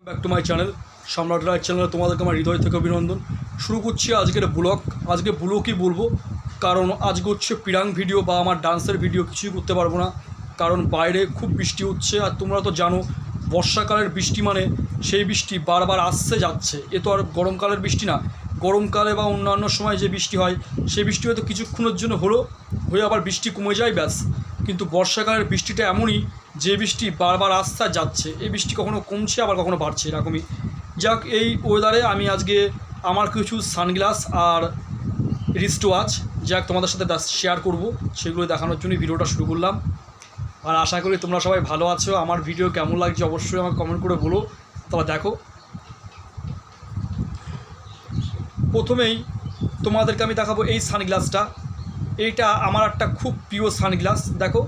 Back to my channel সম্রাট রায়ের চ্যানেলে তোমাদেরকে আমার হৃদয় থেকে অভিনন্দন। শুরু করছি আজকের ব্লগ। আজকে ব্লগই বলবো, কারণ আজকে হচ্ছে পিরাং ভিডিও বা আমার ডান্সের ভিডিও কিছুই করতে পারবো না, কারণ বাইরে খুব বৃষ্টি হচ্ছে। আর তোমরা তো জানো বর্ষাকালের বৃষ্টি মানে সেই বৃষ্টি বারবার আসছে যাচ্ছে। এ তো আর গরমকালের বৃষ্টি না। গরমকালে বা অন্যান্য সময় যে বৃষ্টি হয় সেই বৃষ্টি হয়তো কিছুক্ষণের জন্য হয়ে আবার বৃষ্টি কমে যায়, ব্যাস। কিন্তু বর্ষাকালের বৃষ্টিটা এমনই যে বৃষ্টি বারবার আসছে যাচ্ছে। এই বৃষ্টি কখনো কমছে আবার কখনো বাড়ছে, এরকমই। যাক, এই ওয়েদারে আমি আজকে আমার কিছু সানগ্লাস আর রিস্ট ওয়াচ তোমাদের সাথে শেয়ার করব, সেগুলো দেখানোর জন্যই ভিডিওটা শুরু করলাম। আর আশা করি তোমরা সবাই ভালো আছো। আমার ভিডিও কেমন লাগছে অবশ্যই আমাকে কমেন্ট করে বলো। তাহলে দেখো, প্রথমেই তোমাদেরকে আমি দেখাবো এই সানগ্লাসটা। এইটা আমার একটা খুব প্রিয় সানগ্লাস। দেখো,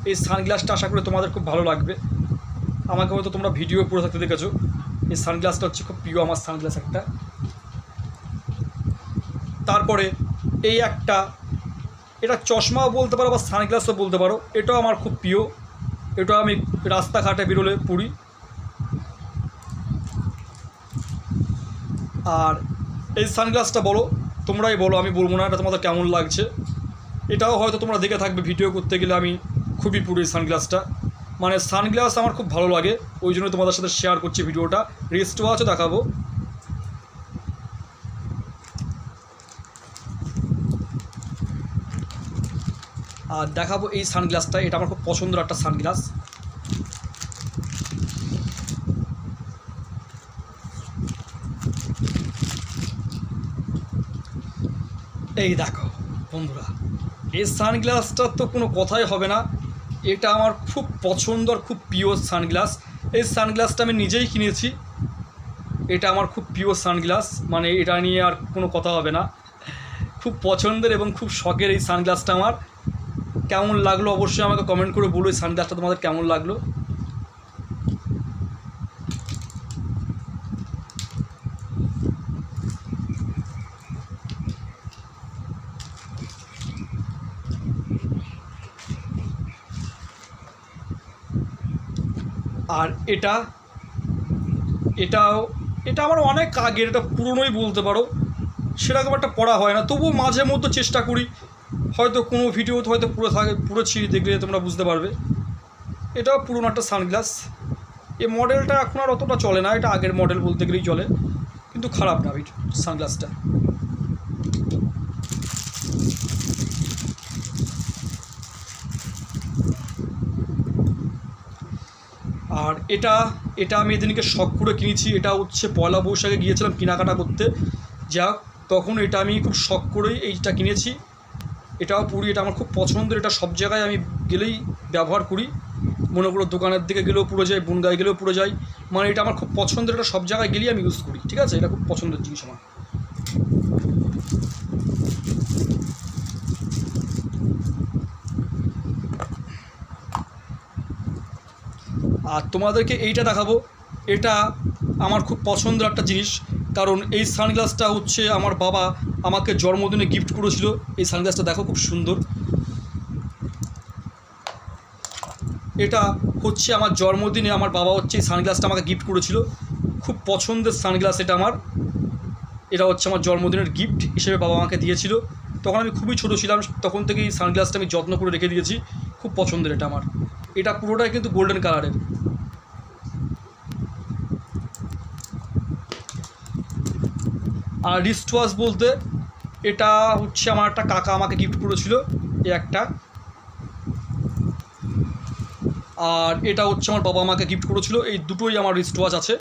এই সানগ্লাসটা আশা করি তোমাদের খুব ভালো লাগবে। আমাকে হয়তো তোমরা ভিডিও পুরো থাকতে দেখেছো। এই সানগ্লাসটা হচ্ছে খুব প্রিয় আমার সানগ্লাস একটা। তারপরে এই একটা, এটা চশমাও বলতে পারো বা সানগ্লাসও বলতে পারো, এটাও আমার খুব প্রিয়। এটা আমি রাস্তাঘাটে বেরোলে পরি। আর এই সানগ্লাসটা বলো, তোমরাই বলো, আমি বলবো না এটা তোমাদের কেমন লাগছে। এটাও হয়তো তোমরা দেখে থাকবে ভিডিও করতে গেলে আমি খুবই পুরো এই সানগ্লাসটা। মানে সানগ্লাস আমার খুব ভালো লাগে, ওই জন্য তোমাদের সাথে শেয়ার করছি ভিডিওটা। রিস্ট ওয়াচও দেখাবো। আর দেখাবো এই সানগ্লাসটা, এটা আমার খুব পছন্দের একটা সানগ্লাস। এই দেখো বন্ধুরা, এই সানগ্লাসটার তো কোনো কথাই হবে না। এটা আমার খুব পছন্দের, খুব প্রিয় সানগ্লাস। এই সানগ্লাসটা আমি নিজেই কিনেছি। এটা আমার খুব প্রিয় সানগ্লাস, মানে এটা নিয়ে আর কোনো কথা হবে না। খুব পছন্দের এবং খুব শখের এই সানগ্লাসটা আমার। কেমন লাগলো অবশ্যই আমাকে কমেন্ট করে বলো এই সানগ্লাসটা তোমাদের কেমন লাগলো। আর এটা আমার অনেক আগের, এটা পুরনোই বলতে পারো। সেরকম একটা পড়া হয় না, তবুও মাঝে মধ্যে চেষ্টা করি। হয়তো কোনো ভিডিওতে হয়তো পুরোছি, দেখলে তোমরা বুঝতে পারবে। এটাও পুরনো একটা সানগ্লাস। এই মডেলটা এখন আর অতটা চলে না, এটা আগের মডেল বলতে গেলেই চলে, কিন্তু খারাপ না সানগ্লাসটা। আর এটা আমি এদিনকে শখ করে কিনেছি। এটা হচ্ছে পয়লা বৈশাখে গিয়েছিলাম কেনাকাটা করতে, যাক তখন এটা আমি খুব শখ করেই এইটা কিনেছি। এটাও পুরি, এটা আমার খুব পছন্দের। এটা সব জায়গায় আমি গেলেই ব্যবহার করি। মনে করো দোকানের দিকে গেলেও পুরো যাই, বনগায় গেলেও পুরো যাই। মানে এটা আমার খুব পছন্দের, এটা সব জায়গায় গেলেই আমি ইউজ করি, ঠিক আছে। এটা খুব পছন্দের জিনিস আমার। আর তোমাদেরকে এইটা দেখাবো। এটা আমার খুব পছন্দের একটা জিনিস, কারণ এই সানগ্লাসটা হচ্ছে আমার বাবা আমাকে জন্মদিনে গিফট করেছিল। এই সানগ্লাসটা দেখো খুব সুন্দর। এটা হচ্ছে আমার জন্মদিনে আমার বাবা হচ্ছে এই সানগ্লাসটা আমাকে গিফট করেছিল। খুব পছন্দের সানগ্লাস এটা আমার। এটা হচ্ছে আমার জন্মদিনের গিফট হিসেবে বাবা আমাকে দিয়েছিল। তখন আমি খুবই ছোটো ছিলাম, তখন থেকেই সানগ্লাসটা আমি যত্ন করে রেখে দিয়েছি। খুব পছন্দের এটা আমার। এটা পুরোটাই কিন্তু গোল্ডেন কালারের। আর রিস্ট ওয়াচ বলতে, এটা হচ্ছে আমার একটা কাকা আমাকে গিফট করেছিল, এই একটা। আর এটা হচ্ছে আমার বাবা আমাকে গিফট করেছিল। এই দুটোই আমার রিস্ট ওয়াচ আছে।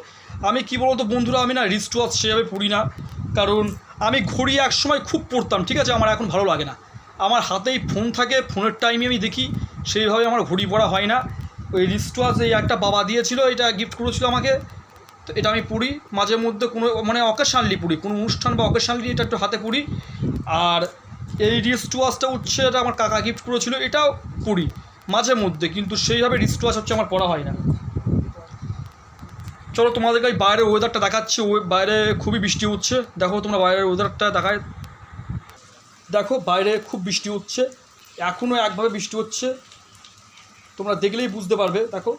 আমি কি বলতো বন্ধুরা, আমি না রিস্ট ওয়াচ সেভাবে পরি না, কারণ আমি ঘড়ি একসময় খুব পরতাম, ঠিক আছে। আমার এখন ভালো লাগে না। আমার হাতেই ফোন থাকে, ফোনের টাইমে আমি দেখি, সেইভাবে আমার ঘড়ি পরা হয় না। ওই রিস্ট ওয়াচ এই একটা বাবা দিয়েছিল, এটা গিফট করেছিল আমাকে। তো এটা আমি পরি মাঝে মধ্যে, কোনো মানে অকেশনালি পরি, কোনো অনুষ্ঠান বা অকেশনালি এটা একটু হাতে পরি। আর এই রিস্ট ওয়াচটা হচ্ছে এটা আমার কাকা গিফট করেছিল, এটাও পরি মাঝে মধ্যে, কিন্তু সেইভাবে রিস্ট ওয়াচ হচ্ছে আমার পড়া হয় না। চলো তোমাদেরকে এই বাইরের ওয়েদারটা দেখাচ্ছি। বাইরে খুবই বৃষ্টি হচ্ছে, দেখো তোমরা বাইরের ওয়েদারটা দেখায়। দেখো বাইরে খুব বৃষ্টি হচ্ছে, এখনও একভাবে বৃষ্টি হচ্ছে, তোমরা দেখলেই বুঝতে পারবে। দেখো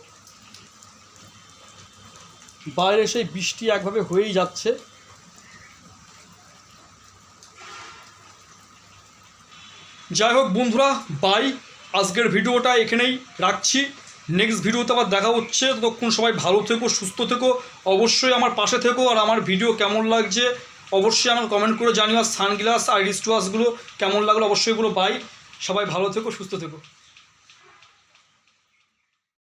বাইরে সেই বৃষ্টি একভাবে হয়েই যাচ্ছে। যাই হোক বন্ধুরা, বাই, আজকের ভিডিওটা এখানেই রাখছি। নেক্সট ভিডিওতে আবার দেখা হচ্ছে। ততক্ষণ সবাই ভালো থেকো, সুস্থ থেকো, অবশ্যই আমার পাশে থেকো। আর আমার ভিডিও কেমন লাগছে অবশ্যই আমার কমেন্ট করে জানিও। আর সানগ্লাস আর রিস্ট ওয়াচগুলো কেমন লাগলো অবশ্যই এগুলো বাই। সবাই ভালো থেকো, সুস্থ থেকো।